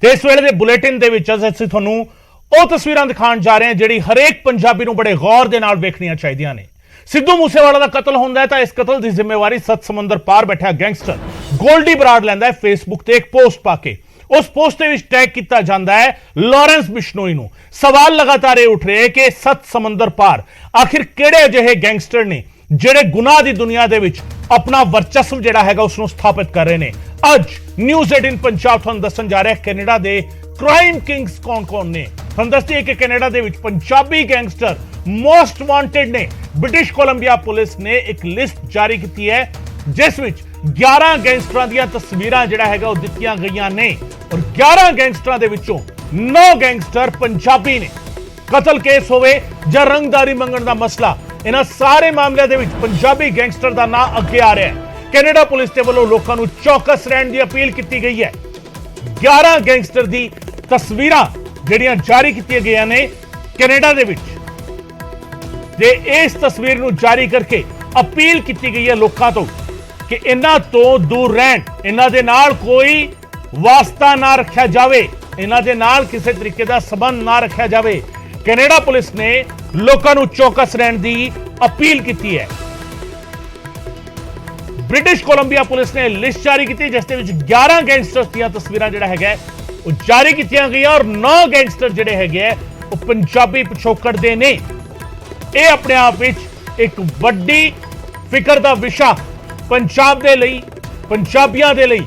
ਤੇ ਇਸ ਵੇਲੇ ਦੇ ਬੁਲੇਟਿਨ ਦੇ ਵਿੱਚ ਅਸੀਂ ਤੁਹਾਨੂੰ ਉਹ ਤਸਵੀਰਾਂ ਦਿਖਾਉਣ ਜਾ ਰਹੇ ਹਾਂ ਜਿਹੜੀ ਹਰੇਕ ਪੰਜਾਬੀ ਨੂੰ ਬੜੇ ਗੌਰ ਦੇ ਨਾਲ ਵੇਖਣੀਆਂ ਚਾਹੀਦੀਆਂ ਨੇ। ਸਿੱਧੂ ਮੂਸੇਵਾਲਾ ਦਾ ਕਤਲ ਹੁੰਦਾ ਹੈ ਤਾਂ ਇਸ ਕਤਲ ਦੀ ਜ਼ਿੰਮੇਵਾਰੀ 7 ਸਮੁੰਦਰ ਪਾਰ ਬੈਠਾ ਗੈਂਗਸਟਰ ਗੋਲਡੀ ਬਰਾੜ ਲੈਂਦਾ ਹੈ ਫੇਸਬੁੱਕ ਤੇ ਇੱਕ ਪੋਸਟ ਪਾ ਕੇ। उस पोस्ट के टैग किया जाता है लॉरेंस बिश्नोई नूं। सवाल लगातार ये उठ रहे हैं कि 7 समंदर पार आखिर किहड़े अजिहे गैंगस्टर ने जिहड़े गुनाह दी दुनिया दे विच अपना वर्चस्व जिहड़ा हैगा उसनूं स्थापित कर रहे हैं। अज न्यूज़ 18 पंजाब तुहानूं दस्सण जा रहा है कैनेडा दे क्राइम किंग्स कौन कौन ने। तुहानूं दस्सदे कि कैनेडा दे विच पंजाबी गैंगस्टर मोस्ट वांटेड ने। ब्रिटिश कोलंबिया पुलिस ने एक लिस्ट जारी की है जिस विच 11 गैंगस्टरां ਦੀਆਂ ਤਸਵੀਰਾਂ ਜਿਹੜਾ ਹੈਗਾ ਉਹ ਦਿੱਤੀਆਂ ਗਈਆਂ ਨੇ और 11 ਗੈਂਗਸਟਰਾਂ ਦੇ ਵਿੱਚੋਂ 9 ਗੈਂਗਸਟਰ ਪੰਜਾਬੀ ਨੇ। ਕਤਲ ਕੇਸ ਹੋਵੇ ਜਾਂ ਰੰਗਦਾਰੀ ਮੰਗਣ ਦਾ ਮਸਲਾ, ਇਹਨਾਂ ਸਾਰੇ ਮਾਮਲਿਆਂ ਦੇ ਵਿੱਚ ਪੰਜਾਬੀ ਗੈਂਗਸਟਰ ਦਾ ਨਾਂ ਅੱਗੇ ਆ ਰਿਹਾ ਹੈ। ਕੈਨੇਡਾ ਪੁਲਿਸ ਦੇ ਵੱਲੋਂ ਲੋਕਾਂ ਨੂੰ ਚੌਕਸ ਰਹਿਣ ਦੀ ਅਪੀਲ ਕੀਤੀ ਗਈ ਹੈ। 11 ਗੈਂਗਸਟਰ ਦੀ ਤਸਵੀਰਾਂ ਜਿਹੜੀਆਂ ਜਾਰੀ ਕੀਤੀਆਂ ਗਈਆਂ ਨੇ ਕੈਨੇਡਾ ਦੇ ਵਿੱਚ ਤੇ ਇਸ ਤਸਵੀਰ ਨੂੰ ਜਾਰੀ ਕਰਕੇ ਅਪੀਲ ਕੀਤੀ ਗਈ ਹੈ ਲੋਕਾਂ ਤੋਂ कि इन्हां तो दूर रहन, इन्हां दे नाल कोई वास्ता ना रखा जाए, इन्हां दे नाल किसी तरीके का संबंध ना रखा जाए। कैनेडा पुलिस ने लोकां नूं चौकस रहन दी अपील की है। ब्रिटिश कोलंबिया पुलिस ने लिस्ट जारी की जिस दे विच 11 गैंगस्टर्स दी तस्वीरां जिहड़ा हैगा वो जारी कीतियां गईयां और 9 गैंगस्टर जिहड़े हैगे वो पंजाबी पिछोकड़ दे ने। ये अपने आप विच एक वड्डी फिकर दा विशा पंजाब दे लई, पंजाबियां दे लई।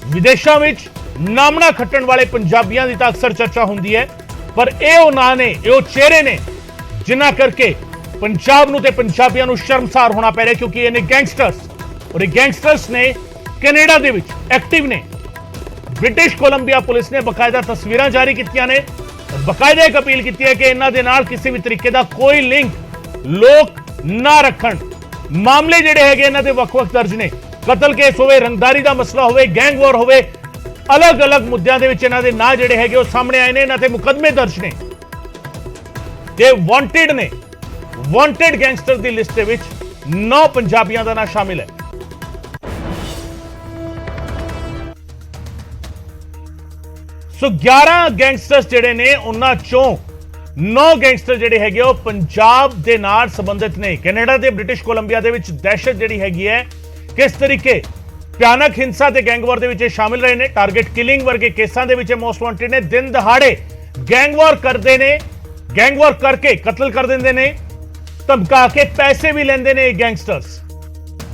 विदेशों में नामना खट्टण वाले पंजाबियां की तो अक्सर चर्चा होंदी है, पर यह नां ने, ये चेहरे ने जिन्हां करके पंजाब नूं ते पंजाबियां नूं शर्मसार होना पै रहा, क्योंकि इन्हें गैंगस्टर्स और ये गैंगस्टर्स ने कैनेडा दे विच एक्टिव ने। ब्रिटिश कोलंबिया पुलिस ने बकायदा तस्वीरां जारी कीतियां ने और बकायदा एक अपील की है कि इन्हां दे नाल किसी भी तरीके का कोई लिंक लोग ना रखण। मामले जिहड़े हैगे इन्हां दे वख-वख दर्ज ने, कतल केस होवे, रंगदारी दा मसला होवे, गैंग वॉर होवे, अलग अलग मुद्दों के विच इन्हां दे नाम जिहड़े हैगे वो सामने आए ने। इन्हां ते मुकदमे दर्ज ने ते वांटेड ने। वांटेड गैंगस्टर दी लिस्ट दे विच 9 पंजाबियां दा नाम शामिल है। सो 11 गैंगस्टर्स जिहड़े ने उन्हां चों 9 गैंगस्टर जिहड़े हैगे वो पंजाब दे नाल संबंधित ने। कैनेडा ते ब्रिटिश कोलंबिया दे विच दहशत जिहड़ी हैगी है, किस तरीके भयानक हिंसा ते गैंग वॉर दे विच शामिल रहे ने, टारगेट किलिंग वर्गे केसां दे विच मोस्ट वांटेड ने। दिन दहाड़े गैंग वॉर करदे ने, गैंग वॉर करके कत्ल कर दिंदे ने, धमका के पैसे भी लेंदे ने गैंगस्टर्स।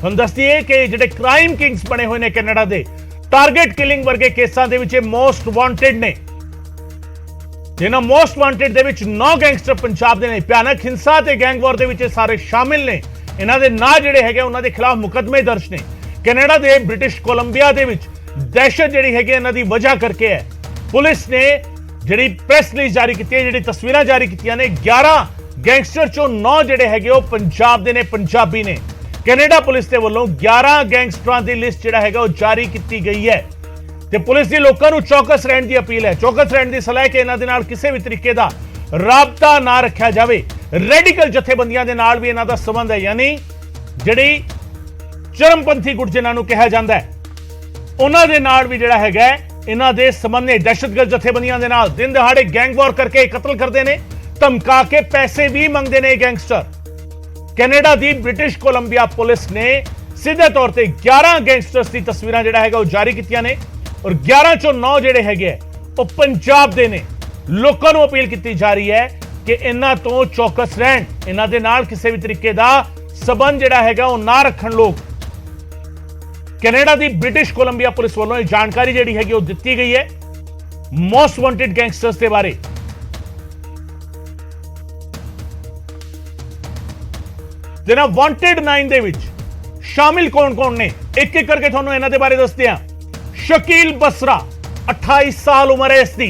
हुण दस दईए कि जिहड़े क्राइम किंग्स बने हुए ने कैनेडा दे, टारगेट किलिंग वर्गे केसां दे विच मोस्ट वांटेड ने। जिन्हां मोस्ट वांटेड दे विच 9 गैंगस्टर पंजाब दे ने। भयानक हिंसा ते गैंग वॉर दे विच सारे शामिल ने। इन्हां दे नाम जिहड़े हैगे उन्हां दे खिलाफ मुकदमे दर्ज ने। कैनेडा दे ब्रिटिश कोलंबिया दे विच दहशत जिहड़ी हैगी इन्हां दी वजह करके है। पुलिस ने जिहड़ी प्रेस रिलीज जारी की है, जिहड़ी तस्वीरां जारी कीतियां ने, 11 गैंगस्टर चों 9 जिहड़े हैगे वो पंजाब दे ने, पंजाबी ने। कैनेडा पुलिस दे वल्लों 11 गैंगस्टरां दी लिस्ट जिहड़ा हैगा वो जारी की गई है ते पुलिस दी लोकां नूं चौकस रहण दी अपील है। चौकस रहण दी सलाह कि इन्हां दे नाल किसी भी तरीके दा राबता ना रखा जाए। रेडिकल जथेबंदियां दे नाल भी इन्हां दा संबंध है, यानी जिहड़ी चरमपंथी गुट जिन्हां नूं कहा जांदा है उन्हां दे नाल भी जिहड़ा हैगा इन्हां दे संबंध ने। दहशतगर्द जथेबंदियां दे नाल दिन दहाड़े गैंग वॉर करके कत्ल करदे ने, धमका के पैसे भी मंगदे ने गैंगस्टर। कैनेडा दी ब्रिटिश कोलंबिया पुलिस ने सीधे तौर पर 11 गैंगस्टर्स की तस्वीरां जिहड़ा हैगा वो जारी कीतियां ने और 11 चों 9 जिहड़े हैगे वो पंजाब दे ने। लोकां नूं अपील की जा रही है कि इन्हां तो चौकस रहण, इन्हां दे नाल किसी भी तरीके का संबंध जिहड़ा हैगा वो ना रखण लोग। कैनेडा दी ब्रिटिश कोलंबिया पुलिस वालों जानकारी जिहड़ी हैगी वो दित्ती गई है मोस्ट वांटेड गैंगस्टर्स के बारे। जिन्हां वांटेड 9 दे विच शामिल कौन कौन ने, एक एक करके तुहानूं इन्हां दे बारे दसदे हां। शकील बसरा 28 साल उम्र है इसकी,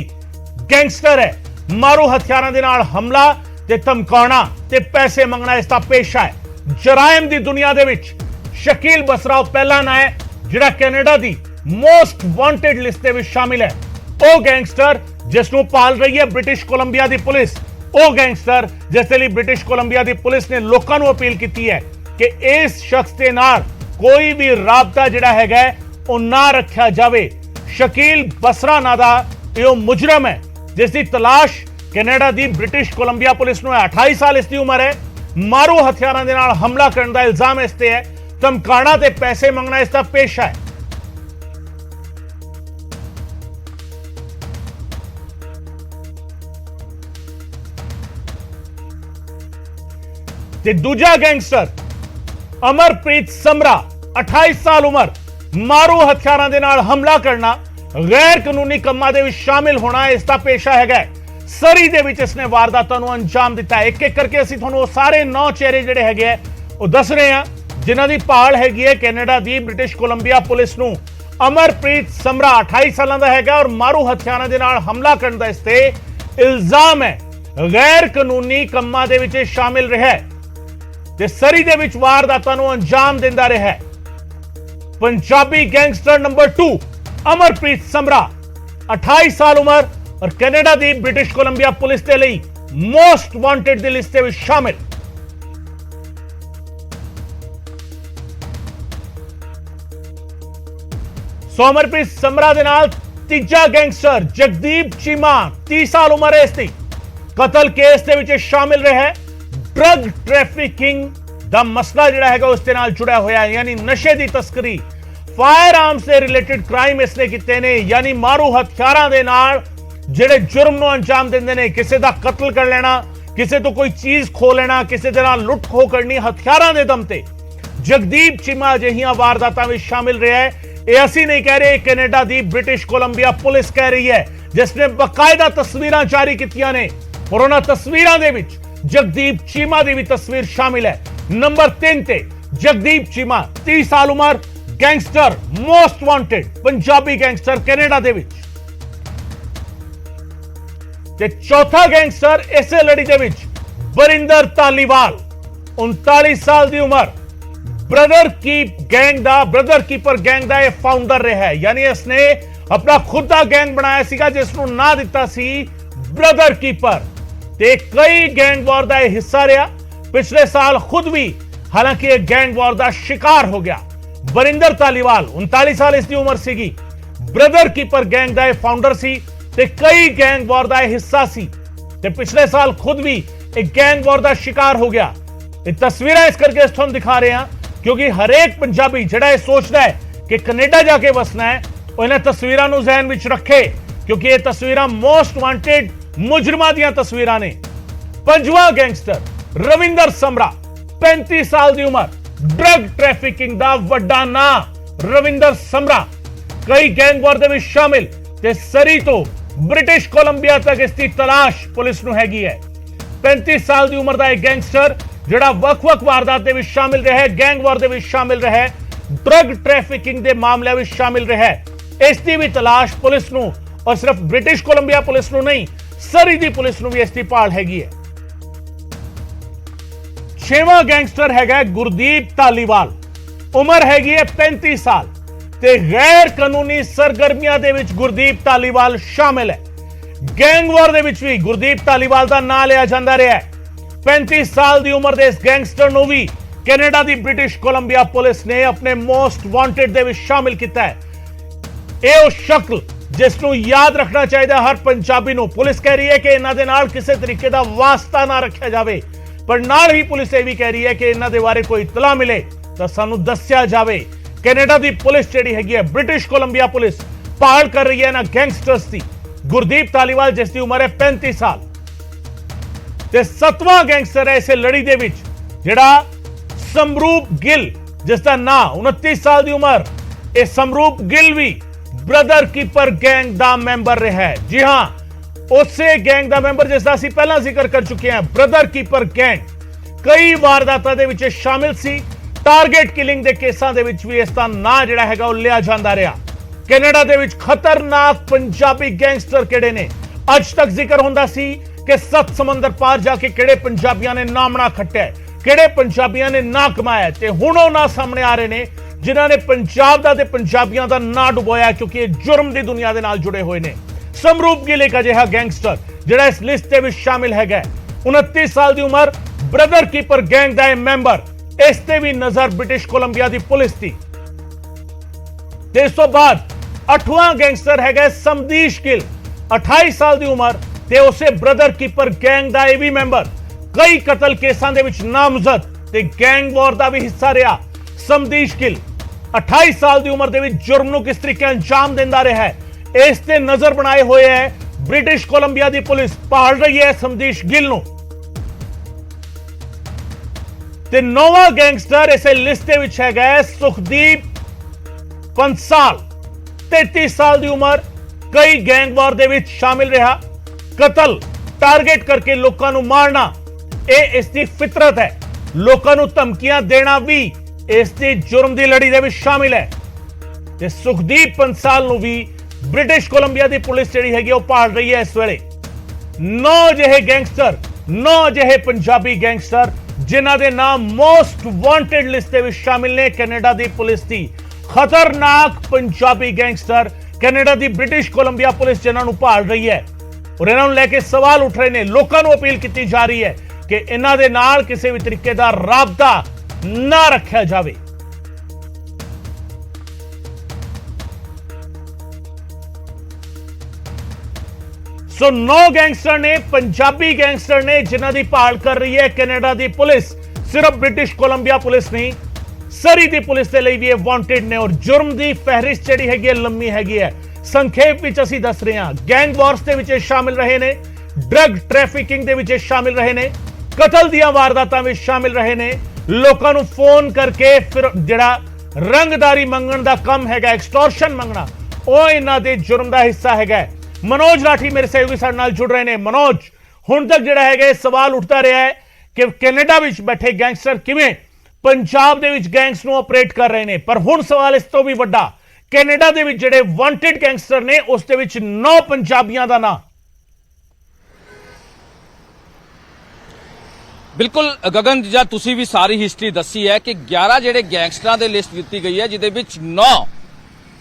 गैंगस्टर है। मारू हथियारों के नाल हमला ते धमकाना ते पैसे मंगना इसका पेशा है। जराइम की दुनिया दे विच शकील बसरा पहला ना है जिहड़ा कैनेडा दी मोस्ट वांटेड लिस्ट दे विच शामिल है। वो गैंगस्टर जिसनूं पाल रही है ब्रिटिश कोलंबिया दी पुलिस, वो गैंगस्टर जिस लई ब्रिटिश कोलंबिया दी पुलिस ने लोकां नूं अपील की है कि इस शख्स के नाल कोई भी राबता जिहड़ा हैगा वो ना रखा जाए। ਸ਼ਕੀਲ ਬਸਰਾ ਨਾਂ ਦਾ ਇਹ ਮੁਜਰਮ ਹੈ ਜਿਸ ਦੀ ਤਲਾਸ਼ ਕੈਨੇਡਾ ਦੀ ਬ੍ਰਿਟਿਸ਼ ਕੋਲੰਬੀਆ ਪੁਲਿਸ ਨੂੰ ਹੈ। 28 ਸਾਲ ਇਸ ਦੀ ਉਮਰ ਹੈ। ਮਾਰੂ ਹਥਿਆਰਾਂ ਦੇ ਨਾਲ ਹਮਲਾ ਕਰਨ ਦਾ ਇਲਜ਼ਾਮ ਇਸ ਤੇ ਹੈ। ਧਮਕਾਣਾ ਤੇ ਪੈਸੇ ਮੰਗਣਾ ਇਸ ਦਾ ਪੇਸ਼ਾ ਹੈ। ਤੇ ਦੂਜਾ ਗੈਂਗਸਟਰ ਅਮਰਪ੍ਰੀਤ ਸਮਰਾ 28 ਸਾਲ ਉਮਰ, ਮਾਰੂ ਹਥਿਆਰਾਂ ਦੇ ਨਾਲ ਹਮਲਾ ਕਰਨਾ, ਗੈਰ ਕਾਨੂੰਨੀ ਕੰਮਾਂ ਦੇ ਵਿੱਚ ਸ਼ਾਮਿਲ ਹੋਣਾ ਇਸ ਦਾ ਪੇਸ਼ਾ ਹੈਗਾ। ਸਰੀ ਦੇ ਵਿੱਚ ਇਸਨੇ ਵਾਰਦਾਤਾਂ ਨੂੰ ਅੰਜਾਮ ਦਿੱਤਾ। ਇੱਕ ਇੱਕ ਕਰਕੇ ਅਸੀਂ ਤੁਹਾਨੂੰ ਉਹ ਸਾਰੇ 9 ਚਿਹਰੇ ਜਿਹੜੇ ਹੈਗੇ ਉਹ ਦੱਸ ਰਹੇ ਹਾਂ ਜਿਨ੍ਹਾਂ ਦੀ ਭਾਲ ਹੈਗੀ ਹੈ ਕੈਨੇਡਾ ਦੀ ਬ੍ਰਿਟਿਸ਼ ਕੋਲੰਬੀਆ ਪੁਲਿਸ ਨੂੰ। ਅਮਰਪ੍ਰੀਤ ਸਮਰਾ 28 ਸਾਲਾਂ ਦਾ ਹੈਗਾ ਔਰ ਮਾਰੂ ਹਥਿਆਰਾਂ ਦੇ ਨਾਲ ਹਮਲਾ ਕਰਨ ਦਾ ਇਸ ਤੇ ਇਲਜ਼ਾਮ ਹੈ। ਗੈਰ ਕਾਨੂੰਨੀ ਕੰਮਾਂ ਦੇ ਵਿੱਚ ਸ਼ਾਮਿਲ ਰਿਹਾ ਤੇ ਸਰੀ ਦੇ ਵਿੱਚ ਵਾਰਦਾਤਾਂ ਨੂੰ ਅੰਜਾਮ ਦਿੰਦਾ ਰਿਹਾ। पंजाबी गैंगस्टर नंबर 2 अमरप्रीत समरा 28 साल उम्र और कनाडा की ब्रिटिश कोलंबिया पुलिस के लिए मोस्ट वांटेड की लिस्ट में शामिल। सो अमरप्रीत समरा के नाल तीजा गैंगस्टर जगदीप चीमा 30 साल उम्र है इसकी, कतल केस के विच शामिल रहा है। ड्रग ट्रैफिकिंग ਦਾ ਮਸਲਾ ਜਿਹੜਾ ਹੈਗਾ ਉਸ ਦੇ ਨਾਲ ਜੁੜਿਆ ਹੋਇਆ ਹੈ, ਯਾਨੀ ਨਸ਼ੇ ਦੀ ਤਸਕਰੀ, ਫਾਇਰ ਆਰਮਸ ਦੇ ਰਿਲੇਟਡ ਕ੍ਰਾਈਮ ਇਸਨੇ ਕੀਤੇ ਨੇ, ਯਾਨੀ ਮਾਰੂ ਹਥਿਆਰਾਂ ਦੇ ਨਾਲ ਜਿਹੜੇ ਜੁਰਮ ਨੂੰ ਅੰਜਾਮ ਦਿੰਦੇ ਨੇ, ਕਿਸੇ ਦਾ ਕਤਲ ਕਰ ਲੈਣਾ, ਕਿਸੇ ਤੋਂ ਕੋਈ ਚੀਜ਼ ਖੋ ਲੈਣਾ, ਕਿਸੇ ਦੇ ਨਾਲ ਲੁੱਟ ਖੋ ਕਰਨੀ ਹਥਿਆਰਾਂ ਦੇ ਦਮ ਤੇ। ਜਗਦੀਪ ਚੀਮਾ ਅਜਿਹੀਆਂ ਵਾਰਦਾਤਾਂ ਵਿੱਚ ਸ਼ਾਮਿਲ ਰਿਹਾ ਹੈ। ਇਹ ਅਸੀਂ ਨਹੀਂ ਕਹਿ ਰਹੇ, ਕੈਨੇਡਾ ਦੀ ਬ੍ਰਿਟਿਸ਼ ਕੋਲੰਬੀਆ ਪੁਲਿਸ ਕਹਿ ਰਹੀ ਹੈ, ਜਿਸ ਨੇ ਬਕਾਇਦਾ ਤਸਵੀਰਾਂ ਜਾਰੀ ਕੀਤੀਆਂ ਨੇ ਔਰ ਉਹਨਾਂ ਤਸਵੀਰਾਂ ਦੇ ਵਿੱਚ ਜਗਦੀਪ ਚੀਮਾ ਦੀ ਵੀ ਤਸਵੀਰ ਸ਼ਾਮਿਲ ਹੈ। नंबर 3 ਤੇ ਜਗਦੀਪ ਚੀਮਾ 30 ਸਾਲ ਉਮਰ, gangster, most wanted Punjabi gangster Canada ਦੇ ਵਿੱਚ। ਤੇ ਚੌਥਾ ਗੈਂਗਸਟਰ ਇਸੇ ਲੜੀ ਦੇ ਵਿੱਚ ਬਰਿੰਦਰ ਧਾਲੀਵਾਲ 39 ਸਾਲ ਦੀ ਉਮਰ, ਬ੍ਰਦਰ ਕੀਪਰ ਗੈਂਗ ਦਾ ਇਹ ਫਾਊਂਡਰ ਰਿਹਾ ਹੈ, ਯਾਨੀ ਇਸਨੇ ਆਪਣਾ ਖੁਦ ਦਾ ਗੈਂਗ ਬਣਾਇਆ ਸੀਗਾ ਜਿਸ ਨੂੰ ਨਾਂ ਦਿੱਤਾ ਸੀ ਬ੍ਰਦਰ ਕੀਪਰ ਤੇ ਕਈ ਗੈਂਗ ਵਾਰ ਦਾ ਇਹ ਹਿੱਸਾ ਰਿਹਾ। पिछले साल खुद भी हालांकि एक गैंग वॉर का शिकार हो गया। बरिंदर धालीवाल 39 साल इसकी उम्र सी, ब्रदर कीपर गैंग का फाउंडर सी ते कई गैंग वॉर का हिस्सा सी ते पिछले साल खुद भी एक गैंग वॉर का शिकार हो गया। ये तस्वीरें इस करके तुहानू दिखा रहे हैं क्योंकि हरेक पंजाबी जिहड़ा ये सोचता है कि कनेडा जाके वसना है वो इन्हां तस्वीरां नू ज़हन विच रखे क्योंकि ये तस्वीरां मोस्ट वांटेड मुजरमां दीयां तस्वीरां ने। पंजवां गैंगस्टर रविंदर समरा 35 साल की उम्र, ड्रग ट्रैफिकिंग का वड्डा नाम रविंदर समरा, कई गैंग वॉर दे विच शामिल ते सरी तो ब्रिटिश कोलंबिया तक इसकी तलाश पुलिस नूं हैगी है। 35 साल की उम्र का एक गैंगस्टर जिहड़ा वख-वख वारदात दे विच शामिल रहा है, गैंग वॉर दे विच शामिल रहा है, ड्रग ट्रैफिकिंग के मामले में शामिल रहा है। इसकी भी तलाश पुलिस नूं और सिर्फ ब्रिटिश कोलंबिया पुलिस नूं नहीं, सरी दी पुलिस नूं भी इसकी भाल हैगी है। 6वां गैंगस्टर है गुरदीप धालीवाल, उम्र हैगी है 35 साल ते गैर कानूनी सरगर्मियां दे विच गुरदीप धालीवाल शामिल है। गैंग वॉर दे विच भी गुरदीप धालीवाल का नाम लिया जाता रहा है। 35 साल की उम्र के इस गैंगस्टर नूं भी कनाडा की ब्रिटिश कोलंबिया पुलिस ने अपने मोस्ट वांटेड दे विच शामिल किया है। यह उस शक्ल जिसनूं याद रखना चाहिए हर पंजाबी नूं। पुलिस कह रही है कि इन्हां दे नाल किसी तरीके का वास्ता ना रखा जाए, पर नाल ही पुलिस यह भी कह रही है कि इन्हां दे बारे कोई इतला मिले तो सानू दस्या जाए। कनाडा की पुलिस जिहड़ी हैगी है, ब्रिटिश कोलंबिया पुलिस भाल कर रही है ना गैंगस्टर्स की। गुरदीप धालीवाल जिसकी उम्र है 35 साल ते 7वां गैंगस्टर है इस लड़ी दे विच जिहड़ा समरूप गिल, जिसका नाम 29 साल की उम्र। यह समरूप गिल भी ब्रदर कीपर गैंग का मैंबर रहा है। जी हां, उसे गैंग का मैंबर जिसका असीं पहला जिक्र कर चुके हैं, ब्रदर कीपर गैंग कई वारदातां दे विच शामिल सी। टारगेट किलिंग के केसां दे विच भी इसका नाम जिहड़ा हैगा वो लिया जांदा रहा। कनाडा दे विच खतरनाक पंजाबी गैंगस्टर किहड़े ने, अज तक जिक्र हुंदा सी कि 7 समंदर पार जाके किहड़े पंजाबियां ने नामना खट्टिया, किहड़े पंजाबियां ने ना कमाया, ते हुण ओह ना सामने आ रहे ने जिन्हां ने पंजाब दा ते पंजाबियां दा ना डुबोया क्योंकि ये जुर्म की दुनिया दे नाल जुड़े हुए ने। समरूप गिल एक अजिहा गैंगस्टर जिहड़ा इस लिस्ट दे विच शामिल है। 29 साल की उम्र, ब्रदर कीपर गैंग का मैंबर। इस ते भी नजर ब्रिटिश कोलंबिया की पुलिस थी। इस तो बाद 8ਵਾਂ ਗੈਂਗਸਟਰ ਹੈਗਾ ਸਮਦੀਸ਼ ਗਿੱਲ, 28 ਸਾਲ ਦੀ ਉਮਰ ਤੇ ਉਸੇ ਬ੍ਰਦਰ ਕੀਪਰ ਗੈਂਗ ਦਾ ਇਹ ਵੀ ਮੈਂਬਰ, ਕਈ ਕਤਲ ਕੇਸਾਂ ਦੇ ਵਿੱਚ ਨਾਮਜ਼ਦ ਤੇ ਗੈਂਗ ਵਾਰ ਦਾ ਵੀ ਹਿੱਸਾ ਰਿਹਾ। ਸਮਦੀਸ਼ ਗਿੱਲ 28 ਸਾਲ ਦੀ ਉਮਰ ਦੇ ਵਿੱਚ ਜੁਰਮ ਨੂੰ ਕਿਸ ਤਰੀਕੇ ਅੰਜਾਮ ਦਿੰਦਾ ਰਿਹਾ ਹੈ, ਇਸ ਤੇ ਨਜ਼ਰ ਬਣਾਏ ਹੋਏ ਹੈ ਬ੍ਰਿਟਿਸ਼ ਕੋਲੰਬੀਆ ਦੀ ਪੁਲਿਸ। ਭਾਲ ਰਹੀ ਹੈ ਸਮਦੀਸ਼ ਗਿੱਲ ਨੂੰ। ਤੇ ਨੌਵਾਂ ਗੈਂਗਸਟਰ ਇਸੇ ਲਿਸਟ ਦੇ ਵਿੱਚ ਹੈਗਾ ਸੁਖਦੀਪ ਪੰਸਾਲ, 33 ਸਾਲ ਦੀ ਉਮਰ, ਕਈ ਗੈਂਗ ਵਾਰ ਦੇ ਵਿੱਚ ਸ਼ਾਮਿਲ ਰਿਹਾ। ਕਤਲ, ਟਾਰਗੇਟ ਕਰਕੇ ਲੋਕਾਂ ਨੂੰ ਮਾਰਨਾ ਇਹ ਇਸ ਦੀ ਫਿਤਰਤ ਹੈ। ਲੋਕਾਂ ਨੂੰ ਧਮਕੀਆਂ ਦੇਣਾ ਵੀ ਇਸ ਦੀ ਜੁਰਮ ਦੀ ਲੜੀ ਦੇ ਵਿੱਚ ਸ਼ਾਮਿਲ ਹੈ। ਤੇ ਸੁਖਦੀਪ ਪੰਸਾਲ ਨੂੰ ਵੀ ਬ੍ਰਿਟਿਸ਼ ਕੋਲੰਬੀਆ ਦੀ ਪੁਲਿਸ ਜਿਹੜੀ ਹੈਗੀ ਉਹ ਭਾਲ ਰਹੀ ਹੈ ਇਸ ਵੇਲੇ। 9 ਜਿਹੇ ਗੈਂਗਸਟਰ, 9 ਜਿਹੇ ਪੰਜਾਬੀ ਗੈਂਗਸਟਰ ਜਿਨ੍ਹਾਂ ਦੇ ਨਾਮ ਮੋਸਟ ਵਾਂਟਡ ਲਿਸਟ ਦੇ ਵਿੱਚ ਸ਼ਾਮਿਲ ਨੇ ਕੈਨੇਡਾ ਦੀ ਪੁਲਿਸ ਦੀ। ਖਤਰਨਾਕ ਪੰਜਾਬੀ ਗੈਂਗਸਟਰ ਕੈਨੇਡਾ ਦੀ ਬ੍ਰਿਟਿਸ਼ ਕੋਲੰਬੀਆ ਪੁਲਿਸ ਜਿਨ੍ਹਾਂ ਨੂੰ ਭਾਲ ਰਹੀ ਹੈ ਔਰ ਇਹਨਾਂ ਨੂੰ ਲੈ ਕੇ ਸਵਾਲ ਉੱਠ ਰਹੇ ਨੇ। ਲੋਕਾਂ ਨੂੰ ਅਪੀਲ ਕੀਤੀ ਜਾ ਰਹੀ ਹੈ ਕਿ ਇਹਨਾਂ ਦੇ ਨਾਲ ਕਿਸੇ ਵੀ ਤਰੀਕੇ ਦਾ ਰਾਬਤਾ ਨਾ ਰੱਖਿਆ ਜਾਵੇ। ਸੋ 9 ਗੈਂਗਸਟਰ ਨੇ, ਪੰਜਾਬੀ ਗੈਂਗਸਟਰ ਨੇ ਜਿਨ੍ਹਾਂ ਦੀ ਭਾਲ ਕਰ ਰਹੀ ਹੈ ਕੈਨੇਡਾ ਦੀ ਪੁਲਿਸ। ਸਿਰਫ ਬ੍ਰਿਟਿਸ਼ ਕੋਲੰਬੀਆ ਪੁਲਿਸ ਨਹੀਂ, ਸਰੀ ਦੀ ਪੁਲਿਸ ਦੇ ਲਈ ਵੀ ਇਹ ਵਾਂਟਡ ਨੇ ਔਰ ਜੁਰਮ ਦੀ ਫਹਿਰਿਸਤ ਜਿਹੜੀ ਹੈਗੀ ਹੈ ਲੰਮੀ ਹੈਗੀ ਹੈ। ਸੰਖੇਪ ਵਿੱਚ ਅਸੀਂ ਦੱਸ ਰਹੇ ਹਾਂ, ਗੈਂਗ ਵਾਰਸ ਦੇ ਵਿੱਚ ਸ਼ਾਮਿਲ ਰਹੇ ਨੇ, ਡਰੱਗ ਟ੍ਰੈਫਿਕਿੰਗ ਦੇ ਵਿੱਚ ਸ਼ਾਮਿਲ ਰਹੇ ਨੇ, ਕਤਲ ਦੀਆਂ ਵਾਰਦਾਤਾਂ ਵਿੱਚ ਸ਼ਾਮਿਲ ਰਹੇ ਨੇ, ਲੋਕਾਂ ਨੂੰ ਫੋਨ ਕਰਕੇ ਫਿਰ ਜਿਹੜਾ ਰੰਗਦਾਰੀ ਮੰਗਣ ਦਾ ਕੰਮ ਹੈਗਾ, ਐਕਸਟੋਰਸ਼ਨ ਮੰਗਣਾ, ਉਹ ਇਹਨਾਂ ਦੇ ਜੁਰਮ ਦਾ ਹਿੱਸਾ ਹੈਗਾ। ਮਨੋਜ ਰਾਠੀ ਮੇਰੇ ਸਹਿਯੋਗੀ ਸਾਡੇ ਨਾਲ ਜੁੜ ਰਹੇ ਨੇ। ਮਨੋਜ, ਹੁਣ ਤੱਕ ਜਿਹੜਾ ਹੈਗਾ ਸਵਾਲ ਉੱਠਦਾ ਰਿਹਾ ਹੈ ਕਿ ਕੈਨੇਡਾ ਵਿੱਚ ਬੈਠੇ ਗੈਂਗਸਟਰ ਕਿਵੇਂ ਪੰਜਾਬ ਦੇ ਵਿੱਚ ਗੈਂਗਸ ਨੂੰ ਆਪਰੇਟ ਕਰ ਰਹੇ ਨੇ, ਪਰ ਹੁਣ ਸਵਾਲ ਇਸ ਤੋਂ ਵੀ ਵੱਡਾ, ਕੈਨੇਡਾ ਦੇ ਵਿੱਚ ਜਿਹੜੇ ਵਾਂਟਡ ਗੈਂਗਸਟਰ ਨੇ ਉਸ ਦੇ ਵਿੱਚ 9 ਪੰਜਾਬੀਆਂ ਦਾ ਨਾਂ। ਬਿਲਕੁਲ ਗਗਨ ਜੀ, ਤੁਸੀਂ ਵੀ ਸਾਰੀ ਹਿਸਟਰੀ ਦੱਸੀ ਹੈ ਕਿ 11 ਜਿਹੜੇ ਗੈਂਗਸਟਰਾਂ ਦੇ ਲਿਸਟ ਦਿੱਤੀ ਗਈ ਹੈ ਜਿਹਦੇ ਵਿੱਚ 9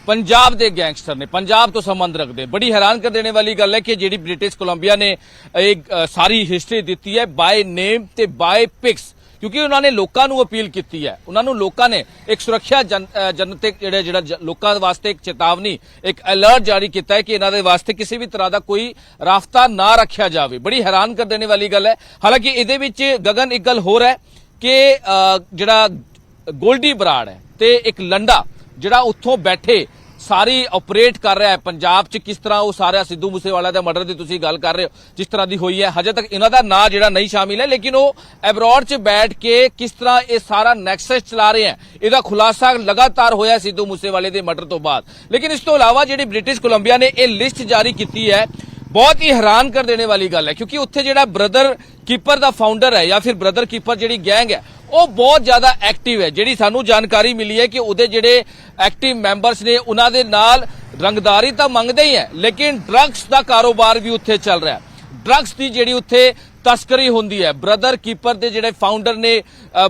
ਪੰਜਾਬ ਦੇ ਗੈਂਗਸਟਰ ਨੇ, ਪੰਜਾਬ ਤੋਂ ਸੰਬੰਧ ਰੱਖਦੇ। ਬੜੀ ਹੈਰਾਨ ਕਰ ਦੇਣੇ ਵਾਲੀ ਗੱਲ ਹੈ ਕਿ ਜਿਹੜੀ ਬ੍ਰਿਟਿਸ਼ ਕੋਲੰਬੀਆ ਨੇ ਇੱਕ ਸਾਰੀ ਹਿਸਟਰੀ ਦਿੱਤੀ ਹੈ ਬਾਏ ਨੇਮ ਤੇ ਬਾਏ ਪਿਕਸ, ਕਿਉਂਕਿ ਉਹਨਾਂ ਨੇ ਲੋਕਾਂ ਨੂੰ ਅਪੀਲ ਕੀਤੀ ਹੈ। ਉਹਨਾਂ ਨੂੰ ਲੋਕਾਂ ਨੇ ਇੱਕ ਸੁਰੱਖਿਆ ਜਨਤਕ ਜਿਹੜਾ ਲੋਕਾਂ ਵਾਸਤੇ ਇੱਕ ਚੇਤਾਵਨੀ, ਇੱਕ ਅਲਰਟ ਜਾਰੀ ਕੀਤਾ ਹੈ ਕਿ ਇਹਨਾਂ ਦੇ ਵਾਸਤੇ ਕਿਸੇ ਵੀ ਤਰ੍ਹਾਂ ਦਾ ਕੋਈ ਰਾਫਤਾ ਨਾ ਰੱਖਿਆ ਜਾਵੇ। ਬੜੀ ਹੈਰਾਨ ਕਰ ਦੇਣੇ ਵਾਲੀ ਗੱਲ ਹੈ। ਹਾਲਾਂਕਿ ਇਹਦੇ ਵਿੱਚ ਗਗਨ ਇੱਕ ਗੱਲ ਹੋਰ ਹੈ ਕਿ ਜਿਹੜਾ ਗੋਲਡੀ ਬਰਾੜ ਹੈ ਤੇ ਇੱਕ ਲੰਡਾ ਜਿਹੜਾ ਉੱਥੋਂ ਬੈਠੇ ਸਾਰੀ ਆਪਰੇਟ ਕਰ ਰਿਹਾ ਹੈ ਪੰਜਾਬ 'ਚ, ਕਿਸ ਤਰ੍ਹਾਂ ਉਹ ਸਾਰਾ ਸਿੱਧੂ ਮੂਸੇਵਾਲਾ ਦੇ ਮਰਡਰ ਦੀ ਤੁਸੀਂ ਗੱਲ ਕਰ ਰਹੇ ਹੋ ਜਿਸ ਤਰ੍ਹਾਂ ਦੀ ਹੋਈ ਹੈ, ਹਜੇ ਤੱਕ ਇਹਨਾਂ ਦਾ ਨਾਂ ਜਿਹੜਾ ਨਹੀਂ ਸ਼ਾਮਿਲ ਹੈ, ਲੇਕਿਨ ਉਹ ਐਬਰੋਡ 'ਚ ਬੈਠ ਕੇ ਕਿਸ ਤਰ੍ਹਾਂ ਇਹ ਸਾਰਾ ਨੈਕਸਸ ਚਲਾ ਰਹੇ ਹੈ, ਇਹਦਾ ਖੁਲਾਸਾ ਲਗਾਤਾਰ ਹੋਇਆ ਸਿੱਧੂ ਮੂਸੇਵਾਲੇ ਦੇ ਮਰਡਰ ਤੋਂ ਬਾਅਦ। ਲੇਕਿਨ ਇਸ ਤੋਂ ਇਲਾਵਾ ਜਿਹੜੀ ਬ੍ਰਿਟਿਸ਼ ਕੋਲੰਬੀਆ ਨੇ ਇਹ ਲਿਸਟ ਜਾਰੀ ਕੀਤੀ ਹੈ, ਬਹੁਤ ਹੀ ਹੈਰਾਨ ਕਰ ਦੇਣੇ ਵਾਲੀ ਗੱਲ ਹੈ, ਕਿਉਂਕਿ ਉੱਥੇ ਜਿਹੜਾ ਬ੍ਰਦਰ ਕੀਪਰ ਦਾ ਫਾਊਂਡਰ ਹੈ ਜਾਂ ਫਿਰ ਬ੍ਰਦਰ ਕੀਪਰ ਜਿਹੜੀ ਗੈਂਗ ਹੈ ਉਹ ਬਹੁਤ ਜ਼ਿਆਦਾ ਐਕਟਿਵ ਹੈ। ਜਿਹੜੀ ਸਾਨੂੰ ਜਾਣਕਾਰੀ ਮਿਲੀ ਹੈ ਕਿ ਉਹਦੇ ਜਿਹੜੇ ਐਕਟਿਵ ਮੈਂਬਰਸ ਨੇ ਉਹਨਾਂ ਦੇ ਨਾਲ ਰੰਗਦਾਰੀ ਤਾਂ ਮੰਗਦੇ ਹੀ ਹੈ, ਲੇਕਿਨ ਡਰੱਗਸ ਦਾ ਕਾਰੋਬਾਰ ਵੀ ਉੱਥੇ ਚੱਲ ਰਿਹਾ ਹੈ। ਡਰੱਗਸ ਦੀ ਜਿਹੜੀ ਉੱਥੇ ਤਸਕਰੀ ਹੁੰਦੀ ਹੈ। ਬ੍ਰਦਰ ਕੀਪਰ ਦੇ ਜਿਹੜੇ ਫਾਊਂਡਰ ਨੇ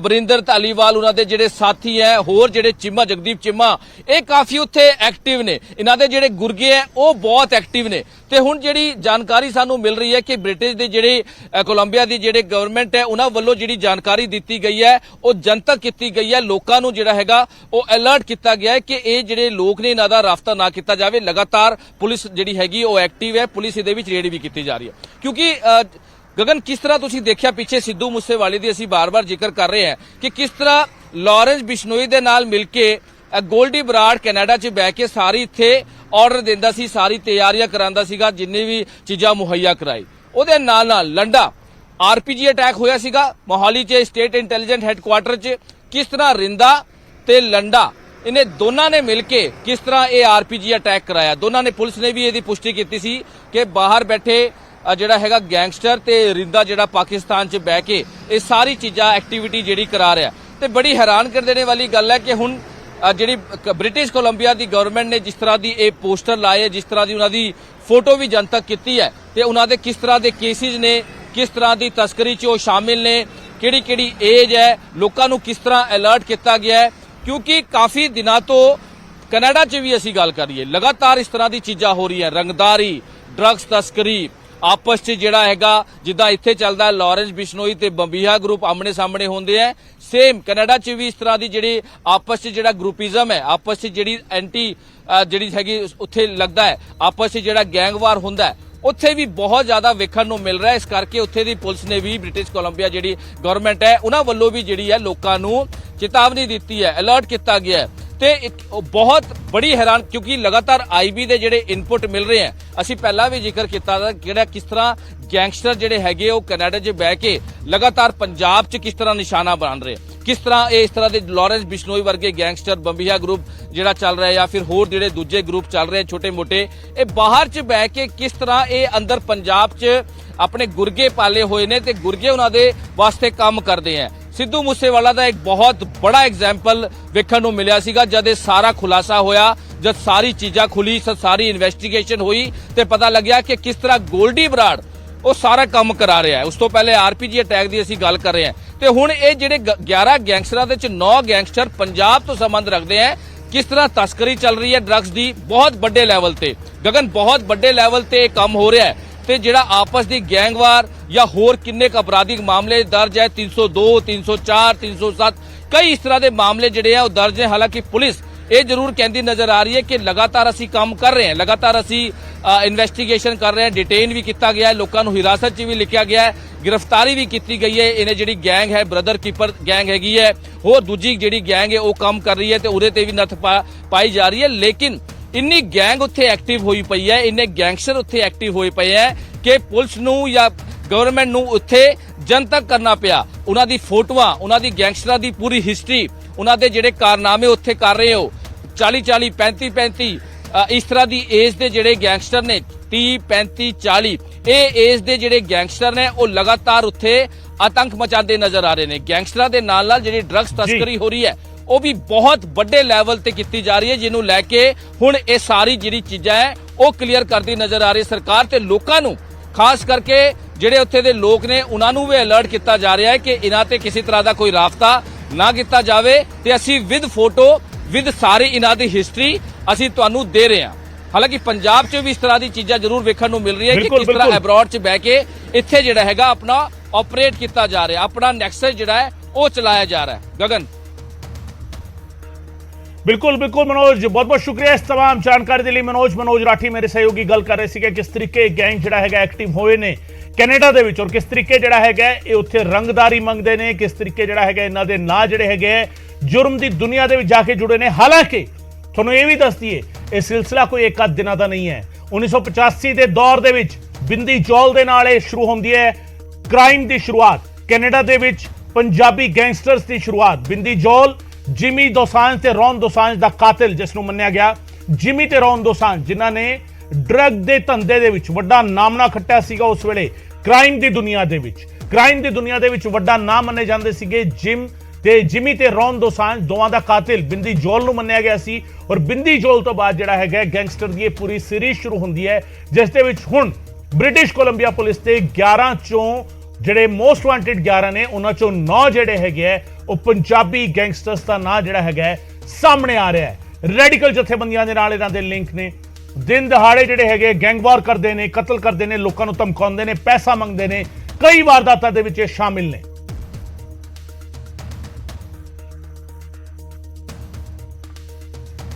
ਬਰਿੰਦਰ ਧਾਲੀਵਾਲ, ਉਹਨਾਂ ਦੇ ਜਿਹੜੇ ਸਾਥੀ ਹੈ, ਹੋਰ ਜਿਹੜੇ ਚੀਮਾ, ਜਗਦੀਪ ਚੀਮਾ, ਇਹ ਕਾਫੀ ਉੱਥੇ ਐਕਟਿਵ ਨੇ। ਇਹਨਾਂ ਦੇ ਜਿਹੜੇ ਗੁਰਗੇ ਹੈ ਉਹ ਬਹੁਤ ਐਕਟਿਵ ਨੇ। ਤੇ ਹੁਣ ਜਿਹੜੀ ਜਾਣਕਾਰੀ ਸਾਨੂੰ ਮਿਲ ਰਹੀ ਹੈ ਕਿ ਬ੍ਰਿਟਿਸ਼ ਦੇ ਜਿਹੜੇ ਕੋਲੰਬੀਆ ਦੀ ਜਿਹੜੇ ਗਵਰਨਮੈਂਟ ਹੈ ਉਹਨਾਂ ਵੱਲੋਂ ਜਿਹੜੀ ਜਾਣਕਾਰੀ ਦਿੱਤੀ ਗਈ ਹੈ ਉਹ ਜਨਤਕ ਕੀਤੀ ਗਈ ਹੈ। ਲੋਕਾਂ ਨੂੰ ਜਿਹੜਾ ਹੈਗਾ ਉਹ ਅਲਰਟ ਕੀਤਾ ਗਿਆ ਹੈ ਕਿ ਇਹ ਜਿਹੜੇ ਲੋਕ ਨੇ ਇਹਨਾਂ ਦਾ ਰਾਫਤਾ ਨਾ ਕੀਤਾ ਜਾਵੇ। ਲਗਾਤਾਰ ਪੁਲਿਸ ਜਿਹੜੀ ਹੈਗੀ ਉਹ ਐਕਟਿਵ ਹੈ, ਪੁਲਿਸ ਇਹਦੇ ਵਿੱਚ ਰੇਡ ਵੀ ਕੀਤੀ ਜਾ ਰਹੀ ਹੈ। ਕਿਉਂਕਿ ਗਗਨ, ਕਿਸ ਤਰ੍ਹਾਂ ਤੁਸੀਂ ਦੇਖਿਆ ਪਿੱਛੇ ਸਿੱਧੂ ਮੂਸੇਵਾਲੇ ਦੀ ਅਸੀਂ ਬਾਰ-ਬਾਰ ਜ਼ਿਕਰ ਕਰ ਰਹੇ ਹਾਂ ਕਿ ਕਿਸ ਤਰ੍ਹਾਂ ਲਾਰੈਂਸ ਬਿਸ਼ਨੋਈ ਦੇ ਨਾਲ ਮਿਲ ਕੇ ਗੋਲਡੀ ਬਰਾੜ ਕੈਨੇਡਾ 'ਚ ਬਹਿ ਕੇ ਸਾਰੀ ਇੱਥੇ ਆਰਡਰ ਦਿੰਦਾ ਸੀ, ਸਾਰੀ ਤਿਆਰੀਆਂ ਕਰਾਂਦਾ ਸੀਗਾ, ਜਿੰਨੀ ਵੀ ਚੀਜ਼ਾਂ ਮੁਹੱਈਆ ਕਰਾਈ। ਉਹਦੇ ਨਾਲ ਲੰਡਾ ਆਰਪੀਜੀ ਅਟੈਕ ਹੋਇਆ ਸੀਗਾ ਮੋਹਾਲੀ 'ਚ ਸਟੇਟ ਇੰਟੈਲੀਜੈਂਸ ਹੈੱਡਕੁਆਰਟਰ 'ਚ। ਕਿਸ ਤਰ੍ਹਾਂ ਰਿੰਦਾ ਤੇ ਲੰਡਾ ਇਹਨੇ ਦੋਨਾਂ ਨੇ ਮਿਲ ਕੇ ਕਿਸ ਤਰ੍ਹਾਂ ਇਹ ਆਰਪੀਜੀ ਅਟੈਕ ਕਰਾਇਆ। ਦੋਨਾਂ ਨੇ, ਪੁਲਿਸ ਨੇ ਵੀ ਇਹਦੀ ਪੁਸ਼ਟੀ ਕੀਤੀ ਸੀ ਕਿ ਬਾਹਰ ਬੈਠੇ ਜਿਹੜਾ ਹੈਗਾ ਗੈਂਗਸਟਰ ਤੇ ਰਿੰਦਾ ਜਿਹੜਾ ਪਾਕਿਸਤਾਨ 'ਚ ਬਹਿ ਕੇ ਇਹ ਸਾਰੀ ਚੀਜ਼ਾਂ ਐਕਟੀਵਿਟੀ ਜਿਹੜੀ ਕਰਾ ਰਿਹਾ। ਤੇ ਬੜੀ ਹੈਰਾਨ ਕਰ ਦੇਣੇ ਵਾਲੀ ਗੱਲ ਹੈ ਕਿ ਹੁਣ ਜਿਹੜੀ ਬ੍ਰਿਟਿਸ਼ ਕੋਲੰਬੀਆ ਦੀ ਗਵਰਨਮੈਂਟ ਨੇ ਜਿਸ ਤਰ੍ਹਾਂ ਦੀ ਇਹ ਪੋਸਟਰ ਲਾਏ, ਜਿਸ ਤਰ੍ਹਾਂ ਦੀ ਉਹਨਾਂ ਦੀ ਫੋਟੋ ਵੀ ਜਨਤਕ ਕੀਤੀ ਹੈ ਤੇ ਉਹਨਾਂ ਦੇ ਕਿਸ ਤਰ੍ਹਾਂ ਦੇ ਕੇਸਿਸ ਨੇ, ਕਿਸ ਤਰ੍ਹਾਂ ਦੀ ਤਸਕਰੀ 'ਚ ਉਹ ਸ਼ਾਮਿਲ ਨੇ, ਕਿਹੜੀ ਏਜ ਹੈ, ਲੋਕਾਂ ਨੂੰ ਕਿਸ ਤਰ੍ਹਾਂ ਅਲਰਟ ਕੀਤਾ ਗਿਆ ਹੈ। ਕਿਉਂਕਿ ਕਾਫੀ ਦਿਨਾਂ ਤੋਂ ਕੈਨੇਡਾ 'ਚ ਵੀ ਅਸੀਂ ਗੱਲ ਕਰੀਏ ਲਗਾਤਾਰ ਇਸ ਤਰ੍ਹਾਂ ਦੀ ਚੀਜ਼ਾਂ ਹੋ ਰਹੀਆਂ, ਰੰਗਦਾਰੀ, ਡਰੱਗਸ ਤਸਕਰੀ, ਆਪਸ 'ਚ ਜਿਹੜਾ ਹੈਗਾ ਜਿੱਦਾਂ ਇੱਥੇ ਚੱਲਦਾ ਲਾਰੈਂਸ ਬਿਸ਼ਨੋਈ ਤੇ ਬੰਬੀਹਾ ਗਰੁੱਪ ਆਮਣੇ ਸਾਹਮਣੇ ਹੁੰਦੇ ਆ, ਸੇਮ ਕੈਨੇਡਾ 'ਚ ਵੀ ਇਸ ਤਰ੍ਹਾਂ ਦੀ ਜਿਹੜੀ ਆਪਸ 'ਚ ਜਿਹੜਾ ਗਰੁੱਪਿਜ਼ਮ ਹੈ, ਆਪਸ 'ਚ ਜਿਹੜੀ ਐਂਟੀ ਜਿਹੜੀ ਹੈਗੀ ਉੱਥੇ ਲੱਗਦਾ ਹੈ, ਆਪਸ 'ਚ ਜਿਹੜਾ ਗੈਂਗਵਾਰ ਹੁੰਦਾ ਹੈ, ਉੱਥੇ ਵੀ ਬਹੁਤ ਜ਼ਿਆਦਾ ਵੇਖਣ ਨੂੰ ਮਿਲ ਰਿਹਾ। ਇਸ ਕਰਕੇ ਉੱਥੇ ਦੀ ਪੁਲਿਸ ਨੇ ਵੀ ਬ੍ਰਿਟਿਸ਼ ਕੋਲੰਬੀਆ ਜਿਹੜੀ ਗਵਰਨਮੈਂਟ ਹੈ ਉਹਨਾਂ ਵੱਲੋਂ ਵੀ ਜਿਹੜੀ ਹੈ ਲੋਕਾਂ ਨੂੰ ਚੇਤਾਵਨੀ ਦਿੱਤੀ ਹੈ, ਅਲਰਟ ਕੀਤਾ ਗਿਆ ਹੈ ਤੇ ਬਹੁਤ ਬੜੀ ਹੈਰਾਨ ਕਿਉਂਕਿ ਲਗਾਤਾਰ ਆਈਬੀ ਦੇ ਜਿਹੜੇ ਇਨਪੁਟ ਮਿਲ ਰਹੇ ਆ। ਅਸੀਂ ਪਹਿਲਾਂ ਵੀ ਜ਼ਿਕਰ ਕੀਤਾ था ਕਿਹੜਾ ਕਿਸ ਤਰ੍ਹਾਂ ਗੈਂਗਸਟਰ ਜਿਹੜੇ ਹੈਗੇ ਉਹ ਕੈਨੇਡਾ 'ਚ ਬਹਿ ਕੇ ਲਗਾਤਾਰ ਪੰਜਾਬ 'ਚ ਕਿਸ ਤਰ੍ਹਾਂ ਨਿਸ਼ਾਨਾ ਬਣ ਰਹੇ, ਕਿਸ ਤਰ੍ਹਾਂ ਇਹ ਇਸ ਤਰ੍ਹਾਂ ਦੇ ਲਾਰੈਂਸ ਬਿਸ਼ਨੋਈ ਵਰਗੇ ਗੈਂਗਸਟਰ, ਬੰਬੀਹਾ ਗਰੁੱਪ ਜਿਹੜਾ ਚੱਲ ਰਿਹਾ ਜਾਂ ਫਿਰ ਹੋਰ ਜਿਹੜੇ ਦੂਜੇ ਗਰੁੱਪ ਚੱਲ ਰਹੇ ਛੋਟੇ ਮੋਟੇ, ਇਹ ਬਾਹਰ 'ਚ ਬਹਿ ਕੇ ਕਿਸ ਤਰ੍ਹਾਂ ਇਹ ਅੰਦਰ ਪੰਜਾਬ 'ਚ ਆਪਣੇ ਗੁਰਗੇ ਪਾਲੇ ਹੋਏ ਨੇ ਤੇ ਗੁਰਗੇ ਉਹਨਾਂ ਦੇ ਵਾਸਤੇ ਕੰਮ ਕਰਦੇ ਆ। ਸਿੱਧੂ ਮੂਸੇਵਾਲਾ ਦਾ ਇੱਕ ਬਹੁਤ ਬੜਾ ਐਗਜ਼ਾਮਪਲ ਵੇਖਣ ਨੂੰ ਮਿਲਿਆ ਸੀਗਾ ਜਦ ਇਹ ਸਾਰਾ ਖੁਲਾਸਾ ਹੋਇਆ, ਜਦ ਸਾਰੀ ਚੀਜ਼ਾਂ ਖੁੱਲੀ, ਸਾਰੀ ਇਨਵੈਸਟੀਗੇਸ਼ਨ ਹੋਈ ਤੇ ਪਤਾ ਲੱਗਿਆ ਕਿ ਕਿਸ ਤਰ੍ਹਾਂ ਗੋਲਡੀ ਬਰਾੜ ਉਹ ਸਾਰਾ ਕੰਮ ਕਰਾ ਰਿਹਾ ਹੈ। ਉਸ ਤੋਂ ਪਹਿਲੇ ਆਰਪੀਜੀ ਅਟੈਕ ਦੀ ਅਸੀਂ ਗੱਲ ਕਰ ਰਹੇ ਹਾਂ ਤੇ ਹੁਣ ਇਹ ਜਿਹੜੇ 11 ਗੈਂਗਸਟਰਾਂ ਦੇ ਵਿੱਚ 9 ਗੈਂਗਸਟਰ ਪੰਜਾਬ ਤੋਂ ਸੰਬੰਧ ਰੱਖਦੇ ਆ। ਕਿਸ ਤਰ੍ਹਾਂ ਤਸਕਰੀ ਚੱਲ ਰਹੀ ਹੈ ਡਰੱਗਸ ਦੀ ਬਹੁਤ ਵੱਡੇ ਲੈਵਲ ਤੇ, ਗਗਨ ਬਹੁਤ ਵੱਡੇ ਲੈਵਲ ਤੇ ਇਹ ਕੰਮ ਹੋ ਰਿਹਾ ਹੈ ਤੇ ਜਿਹੜਾ ਆਪਸ ਦੀ ਗੈਂਗਵਾਰ ਜਾਂ ਹੋਰ ਕਿੰਨੇ ਕੁ ਅਪਰਾਧਿਕ ਮਾਮਲੇ ਦਰਜ ਹੈ 302 304 307 ਕਈ ਇਸ ਤਰ੍ਹਾਂ ਦੇ ਮਾਮਲੇ ਜਿਹੜੇ ਆ ਉਹ ਦਰਜ ਹੈ। ਹਾਲਾਂਕਿ ਪੁਲਿਸ ਇਹ ਜ਼ਰੂਰ ਕਹਿੰਦੀ ਨਜ਼ਰ ਆ ਰਹੀ ਹੈ ਕਿ ਲਗਾਤਾਰ ਅਸੀਂ ਕੰਮ ਕਰ ਰਹੇ ਹਾਂ, ਲਗਾਤਾਰ ਅਸੀਂ ਇਨਵੈਸਟੀਗੇਸ਼ਨ ਕਰ ਰਹੇ ਹਾਂ, ਡਿਟੇਨ ਵੀ ਕੀਤਾ ਗਿਆ ਹੈ, ਲੋਕਾਂ ਨੂੰ ਹਿਰਾਸਤ 'ਚ ਵੀ ਲਿਖਿਆ ਗਿਆ ਹੈ, गिरफ्तारी भी की गई है। इन्हें जी गैंग है ब्रदर कीपर गैंग हैगी है, होर दूजी जी गैंग है वो काम कर रही है तो उहदे ते भी नथ पाई जा रही है। लेकिन इन्नी गैंग उत्थे एक्टिव हुई पई है, इन्ने गैंगस्टर उत्थे एक्टिव हुए पे है कि पुलिस नूं या गवर्नमेंट नूं उत्थे जनतक करना पिया। उन्हां दी फोटोआं, उन्हां दी गैंगस्टरां दी पूरी हिस्ट्री, उन्हां दे जिहड़े कारनामे उत्थे कर रहे हो 40-40 35-35 इस तरह दी एज दे जिहड़े गैंगस्टर ने 30-35-40 ਇਹ ਏਜ ਦੇ ਜਿਹੜੇ ਗੈਂਗਸਟਰ ਨੇ ਉਹ ਲਗਾਤਾਰ ਉੱਥੇ ਆਤੰਕ ਮਚਾਉਂਦੇ ਨਜ਼ਰ ਆ ਰਹੇ ਨੇ। ਗੈਂਗਸਟਰਾਂ ਦੇ ਨਾਲ ਨਾਲ ਜਿਹੜੀ ਡਰੱਗਸ ਤਸਕਰੀ ਹੋ ਰਹੀ ਹੈ ਉਹ ਵੀ ਬਹੁਤ ਵੱਡੇ ਲੈਵਲ ਤੇ ਕੀਤੀ ਜਾ ਰਹੀ ਹੈ, ਜਿਹਨੂੰ ਲੈ ਕੇ ਹੁਣ ਇਹ ਸਾਰੀ ਜਿਹੜੀ ਚੀਜ਼ਾਂ ਹੈ ਉਹ ਕਲੀਅਰ ਕਰਦੀ ਨਜ਼ਰ ਆ ਰਹੀ ਸਰਕਾਰ ਤੇ ਲੋਕਾਂ ਨੂੰ, ਖਾਸ ਕਰਕੇ ਜਿਹੜੇ ਉੱਥੇ ਦੇ ਲੋਕ ਨੇ ਉਹਨਾਂ ਨੂੰ ਵੀ ਅਲਰਟ ਕੀਤਾ ਜਾ ਰਿਹਾ ਹੈ ਕਿ ਇਹਨਾਂ ਤੇ ਕਿਸੇ ਤਰ੍ਹਾਂ ਦਾ ਕੋਈ ਰਾਬਤਾ ਨਾ ਕੀਤਾ ਜਾਵੇ ਤੇ ਅਸੀਂ ਵਿਦ ਫੋਟੋ ਵਿਦ ਸਾਰੀ ਇਹਨਾਂ ਦੀ ਹਿਸਟਰੀ ਅਸੀਂ ਤੁਹਾਨੂੰ ਦੇ ਰਹੇ ਹਾਂ। ਹਾਲਾਂਕਿ ਪੰਜਾਬ 'ਚ ਵੀ ਇਸ ਤਰ੍ਹਾਂ ਦੀ ਚੀਜ਼ਾਂ ਜ਼ਰੂਰ ਵੇਖਣ ਨੂੰ ਮਿਲ ਰਹੀ ਹੈ ਕਿ ਕਿਸ ਤਰ੍ਹਾਂ ਐਬਰੋਡ 'ਚ ਬਹਿ ਕੇ ਇੱਥੇ ਜਿਹੜਾ ਹੈਗਾ ਆਪਣਾ ਆਪਰੇਟ ਕੀਤਾ ਜਾ ਰਿਹਾ, ਆਪਣਾ ਨੈਕਸਸ ਜਿਹੜਾ ਹੈ ਉਹ ਚਲਾਇਆ ਜਾ ਰਿਹਾ ਹੈ। ਗगन बिल्कुल बिल्कुल मनोज, बहुत बहुत शुक्रिया इस तमाम जानकारी के लिए। मनोज राठी मेरे सहयोगी गल कर रहे थे किस तरीके गैंग जिहड़ा हैगा एक्टिव होए ने कैनेडा दे विच और किस तरीके जिहड़ा हैगा ये उत्थे रंगदारी मंगदे ने, किस तरीके जिहड़ा हैगा इन्हां दे नां जिहड़े हैगे जुर्म दी दुनिया दे विच जाके जुड़े ने। हालांकि तुहानूं ये भी दस दईए ਇਹ ਸਿਲਸਿਲਾ ਕੋਈ ਇੱਕ ਅੱਧ ਦਿਨਾਂ ਦਾ ਨਹੀਂ ਹੈ। 1985 ਦੇ ਦੌਰ ਦੇ ਵਿੱਚ ਬਿੰਦੀ ਜੌਲ ਦੇ ਨਾਲ ਇਹ ਸ਼ੁਰੂ ਹੁੰਦੀ ਹੈ ਕ੍ਰਾਈਮ ਦੀ ਸ਼ੁਰੂਆਤ, ਕੈਨੇਡਾ ਦੇ ਵਿੱਚ ਪੰਜਾਬੀ ਗੈਂਗਸਟਰਸ ਦੀ ਸ਼ੁਰੂਆਤ। ਬਿੰਦੀ ਜੌਲ ਜਿਮੀ ਦੋਸਾਂਝ ਤੇ ਰੌਨ ਦੋਸਾਂਝ ਦਾ ਕਾਤਿਲ ਜਿਸ ਨੂੰ ਮੰਨਿਆ ਗਿਆ, ਜਿਮੀ ਤੇ ਰੌਨ ਦੋਸਾਂਝ ਜਿਨ੍ਹਾਂ ਨੇ ਡਰੱਗ ਦੇ ਧੰਦੇ ਦੇ ਵਿੱਚ ਵੱਡਾ ਨਾਮਣਾ ਖੱਟਿਆ ਸੀਗਾ। ਉਸ ਵੇਲੇ ਕ੍ਰਾਈਮ ਦੀ ਦੁਨੀਆ ਦੇ ਵਿੱਚ ਵੱਡਾ ਨਾਮ ਮੰਨੇ ਜਾਂਦੇ ਸੀਗੇ ਜਿਮੀ ਤੇ ਰੌਨ ਦੋਸਾਂਝ ਦੋਵਾਂ ਦਾ ਕਾਤਿਲ ਬਿੰਦੀ ਜੌਲ ਨੂੰ ਮੰਨਿਆ ਗਿਆ ਸੀ। ਔਰ ਬਿੰਦੀ ਜੌਲ ਤੋਂ ਬਾਅਦ ਜਿਹੜਾ ਹੈਗਾ ਗੈਂਗਸਟਰ ਦੀ ਇਹ ਪੂਰੀ ਸੀਰੀਜ਼ ਸ਼ੁਰੂ ਹੁੰਦੀ ਹੈ ਜਿਸ ਦੇ ਵਿੱਚ ਹੁਣ ਬ੍ਰਿਟਿਸ਼ ਕੋਲੰਬੀਆ ਪੁਲਿਸ ਤੇ 11 ਚੋਂ ਜਿਹੜੇ ਮੋਸਟ ਵਾਂਟਡ 11 ਨੇ ਉਹਨਾਂ ਚੋਂ 9 ਜਿਹੜੇ ਹੈਗੇ ਉਹ ਪੰਜਾਬੀ ਗੈਂਗਸਟਰਸ ਦਾ ਨਾਂ ਜਿਹੜਾ ਹੈਗਾ ਸਾਹਮਣੇ ਆ ਰਿਹਾ ਹੈ। ਰੈਡੀਕਲ ਜਥੇਬੰਦੀਆਂ ਦੇ ਨਾਲ ਇਹਨਾਂ ਦੇ ਲਿੰਕ ਨੇ, ਦਿਨ ਦਿਹਾੜੇ ਜਿਹੜੇ ਹੈਗੇ ਗੈਂਗਵਾਰ ਕਰਦੇ ਨੇ, ਕਤਲ ਕਰਦੇ ਨੇ, ਲੋਕਾਂ ਨੂੰ ਧਮਕਾਉਂਦੇ ਨੇ, ਪੈਸਾ ਮੰਗਦੇ ਨੇ, ਕਈ ਵਾਰਦਾਤਾਂ ਦੇ ਵਿੱਚ ਇਹ ਸ਼ਾਮਿਲ ਨੇ।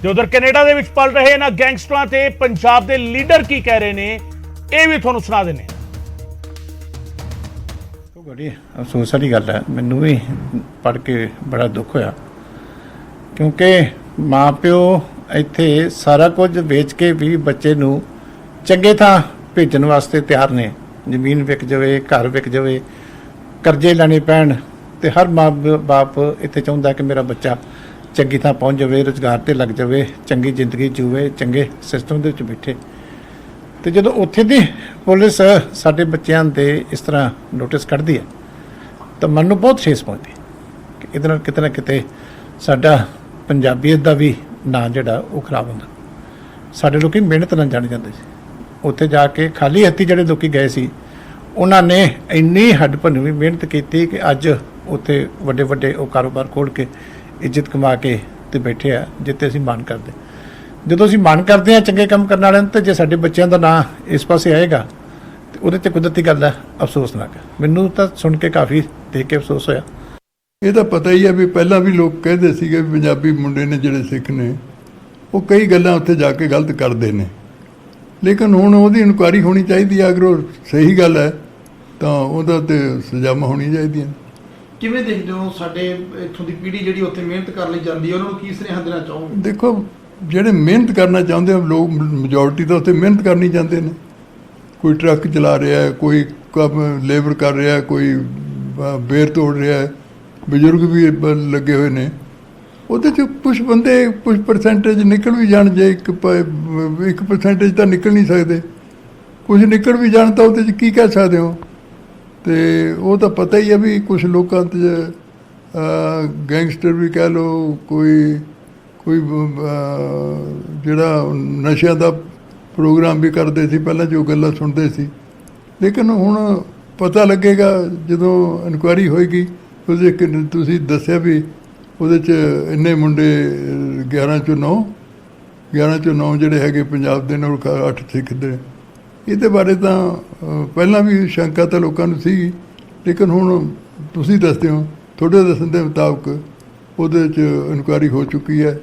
ਤੇ ਉਧਰ ਕੈਨੇਡਾ ਦੇ ਵਿੱਚ ਪਲ ਰਹੇ ਇਹਨਾਂ ਗੈਂਗਸਟਰਾਂ ਤੇ ਪੰਜਾਬ ਦੇ ਲੀਡਰ ਕੀ ਕਹਿ ਰਹੇ ਨੇ ਇਹ ਵੀ ਤੁਹਾਨੂੰ ਸੁਣਾ ਦਿੰਦੇ ਹਾਂ। ਬੜੀ ਅਫਸੋਸ ਵਾਲੀ ਗੱਲ ਹੈ, ਮੈਨੂੰ ਵੀ ਪੜ੍ਹ ਕੇ ਬੜਾ ਦੁੱਖ ਹੋਇਆ ਕਿਉਂਕਿ ਮਾਂ ਪਿਓ ਇੱਥੇ ਸਾਰਾ ਕੁਝ ਵੇਚ ਕੇ ਵੀ ਬੱਚੇ ਨੂੰ ਚੰਗੇ ਥਾਂ ਭੇਜਣ ਵਾਸਤੇ ਤਿਆਰ ਨੇ। ਜ਼ਮੀਨ ਵਿਕ ਜਾਵੇ, ਘਰ ਵਿਕ ਜਾਵੇ, ਕਰਜ਼ੇ ਲੈਣੇ ਪੈਣ ਤੇ ਹਰ ਮਾਂ ਬਾਪ ਇੱਥੇ ਚਾਹੁੰਦਾ ਕਿ ਮੇਰਾ ਬੱਚਾ ਚੰਗੀ ਥਾਂ ਪਹੁੰਚ ਜਾਵੇ, ਰੁਜ਼ਗਾਰ ਤੇ ਲੱਗ ਜਾਵੇ, ਚੰਗੀ ਜ਼ਿੰਦਗੀ ਜੀਵੇ, ਚੰਗੇ ਸਿਸਟਮ ਦੇ ਵਿੱਚ ਬੈਠੇ। ਤੇ ਜਦੋਂ ਉੱਥੇ ਦੀ ਪੁਲਿਸ ਸਾਡੇ ਬੱਚਿਆਂ ਦੇ ਇਸ ਤਰ੍ਹਾਂ ਨੋਟਿਸ ਕੱਢਦੀ ਹੈ ਤਾਂ ਮਨ ਨੂੰ ਬਹੁਤ ਠੇਸ ਪਹੁੰਚਦੀ ਕਿ ਇਹਦੇ ਨਾਲ ਕਿਤੇ ਨਾ ਕਿਤੇ ਸਾਡਾ ਪੰਜਾਬੀਅਤ ਦਾ ਵੀ ਨਾਂ ਜਿਹੜਾ ਉਹ ਖਰਾਬ ਹੁੰਦਾ। ਸਾਡੇ ਲੋਕੀ ਮਿਹਨਤ ਨਾਲ ਜਾਣੇ ਜਾਂਦੇ ਸੀ, ਉੱਥੇ ਜਾ ਕੇ ਖਾਲੀ ਹੱਥੀ ਜਿਹੜੇ ਲੋਕੀ ਗਏ ਸੀ ਉਹਨਾਂ ਨੇ ਇੰਨੀ ਹੱਡ ਭੰਨਵੀਂ ਮਿਹਨਤ ਕੀਤੀ ਕਿ ਅੱਜ ਉੱਥੇ ਵੱਡੇ ਵੱਡੇ ਉਹ ਕਾਰੋਬਾਰ ਖੋਲ੍ਹ ਕੇ ਇੱਜ਼ਤ ਕਮਾ ਕੇ ਤੇ ਬੈਠੇ ਆ ਜਿੱਥੇ ਅਸੀਂ ਮਾਣ ਕਰਦੇ। ਜਦੋਂ ਅਸੀਂ ਮਾਣ ਕਰਦੇ ਹਾਂ ਚੰਗੇ ਕੰਮ ਕਰਨ ਵਾਲਿਆਂ ਨੂੰ ਤੇ ਜੇ ਸਾਡੇ ਬੱਚਿਆਂ ਦਾ ਨਾਂ ਇਸ ਪਾਸੇ ਆਏਗਾ ਤੇ ਉਹਦੇ 'ਚ ਕੁਦਰਤੀ ਗੱਲ ਹੈ, ਅਫਸੋਸਨਾਕ ਹੈ। ਮੈਨੂੰ ਤਾਂ ਸੁਣ ਕੇ ਕਾਫੀ ਦੇਖ ਕੇ ਅਫਸੋਸ ਹੋਇਆ। ਇਹ ਤਾਂ ਪਤਾ ਹੀ ਹੈ ਵੀ ਪਹਿਲਾਂ ਵੀ ਲੋਕ ਕਹਿੰਦੇ ਸੀਗੇ ਵੀ ਪੰਜਾਬੀ ਮੁੰਡੇ ਨੇ ਜਿਹੜੇ ਸਿੱਖ ਨੇ ਉਹ ਕਈ ਗੱਲਾਂ ਉੱਥੇ ਜਾ ਕੇ ਗਲਤ ਕਰਦੇ ਨੇ, ਲੇਕਿਨ ਹੁਣ ਉਹਦੀ ਇਨਕੁਆਇਰੀ ਹੋਣੀ ਚਾਹੀਦੀ ਹੈ। ਅਗਰ ਉਹ ਸਹੀ ਗੱਲ ਹੈ ਤਾਂ ਉਹਦਾ ਤੇ ਸਜ਼ਾਵਾਂ ਹੋਣੀਆਂ ਚਾਹੀਦੀਆਂ। ਕਿਵੇਂ ਦੇਖਦੇ ਹੋ ਸਾਡੇ ਇੱਥੋਂ ਦੀ ਪੀੜ੍ਹੀ ਜਿਹੜੀ ਉੱਥੇ ਮਿਹਨਤ ਕਰਨ ਲਈ ਜਾਂਦੀ ਹੈ, ਉਹਨਾਂ ਨੂੰ ਕੀ ਸੁਨੇਹਾ ਦੇਣਾ ਚਾਹੋਗੇ? ਦੇਖੋ, ਜਿਹੜੇ ਮਿਹਨਤ ਕਰਨਾ ਚਾਹੁੰਦੇ ਆ ਲੋਕ, ਮੈਜੋਰਟੀ ਤਾਂ ਉੱਥੇ ਮਿਹਨਤ ਕਰਨੀ ਚਾਹੁੰਦੇ ਨੇ। ਕੋਈ ਟਰੱਕ ਚਲਾ ਰਿਹਾ ਹੈ, ਕੋਈ ਕੰਮ ਲੇਬਰ ਕਰ ਰਿਹਾ ਹੈ, ਕੋਈ ਬੇਰ ਤੋੜ ਰਿਹਾ ਹੈ, ਬਜ਼ੁਰਗ ਵੀ ਲੱਗੇ ਹੋਏ ਨੇ। ਉਹਦੇ 'ਚ ਕੁਛ ਬੰਦੇ ਕੁਛ ਪਰਸੈਂਟੇਜ ਨਿਕਲ ਵੀ ਜਾਣ, ਜੇ 1% ਤਾਂ ਨਿਕਲ ਨਹੀਂ ਸਕਦੇ, ਕੁਛ ਨਿਕਲ ਵੀ ਜਾਣ ਤਾਂ ਉਹਦੇ 'ਚ ਕੀ ਕਹਿ ਸਕਦੇ ਹੋ। ਅਤੇ ਉਹ ਤਾਂ ਪਤਾ ਹੀ ਹੈ ਵੀ ਕੁਛ ਲੋਕਾਂ 'ਚ ਗੈਂਗਸਟਰ ਵੀ ਕਹਿ ਲਓ, ਕੋਈ ਜਿਹੜਾ ਨਸ਼ਿਆਂ ਦਾ ਪ੍ਰੋਗਰਾਮ ਵੀ ਕਰਦੇ ਸੀ ਪਹਿਲਾਂ, ਜੋ ਗੱਲਾਂ ਸੁਣਦੇ ਸੀ। ਲੇਕਿਨ ਹੁਣ ਪਤਾ ਲੱਗੇਗਾ ਜਦੋਂ ਇਨਕੁਆਇਰੀ ਹੋਏਗੀ। ਉਹਦੇ ਤੁਸੀਂ ਦੱਸਿਆ ਵੀ ਉਹਦੇ 'ਚ ਇੰਨੇ ਮੁੰਡੇ 11 ਚੋਂ 9 ਜਿਹੜੇ ਹੈਗੇ ਪੰਜਾਬ ਦੇ ਨਾਲ 8 ਸਿੱਖ ਦੇ। ਇਹਦੇ ਬਾਰੇ ਤਾਂ ਪਹਿਲਾਂ ਵੀ ਸ਼ੰਕਾ ਤਾਂ ਲੋਕਾਂ ਨੂੰ ਸੀ, ਲੇਕਿਨ ਹੁਣ ਤੁਸੀਂ ਦੱਸਦੇ ਹੋ, ਤੁਹਾਡੇ ਦੱਸਣ ਦੇ ਮੁਤਾਬਕ ਉਹਦੇ 'ਚ ਇਨਕੁਆਇਰੀ ਹੋ ਚੁੱਕੀ ਹੈ।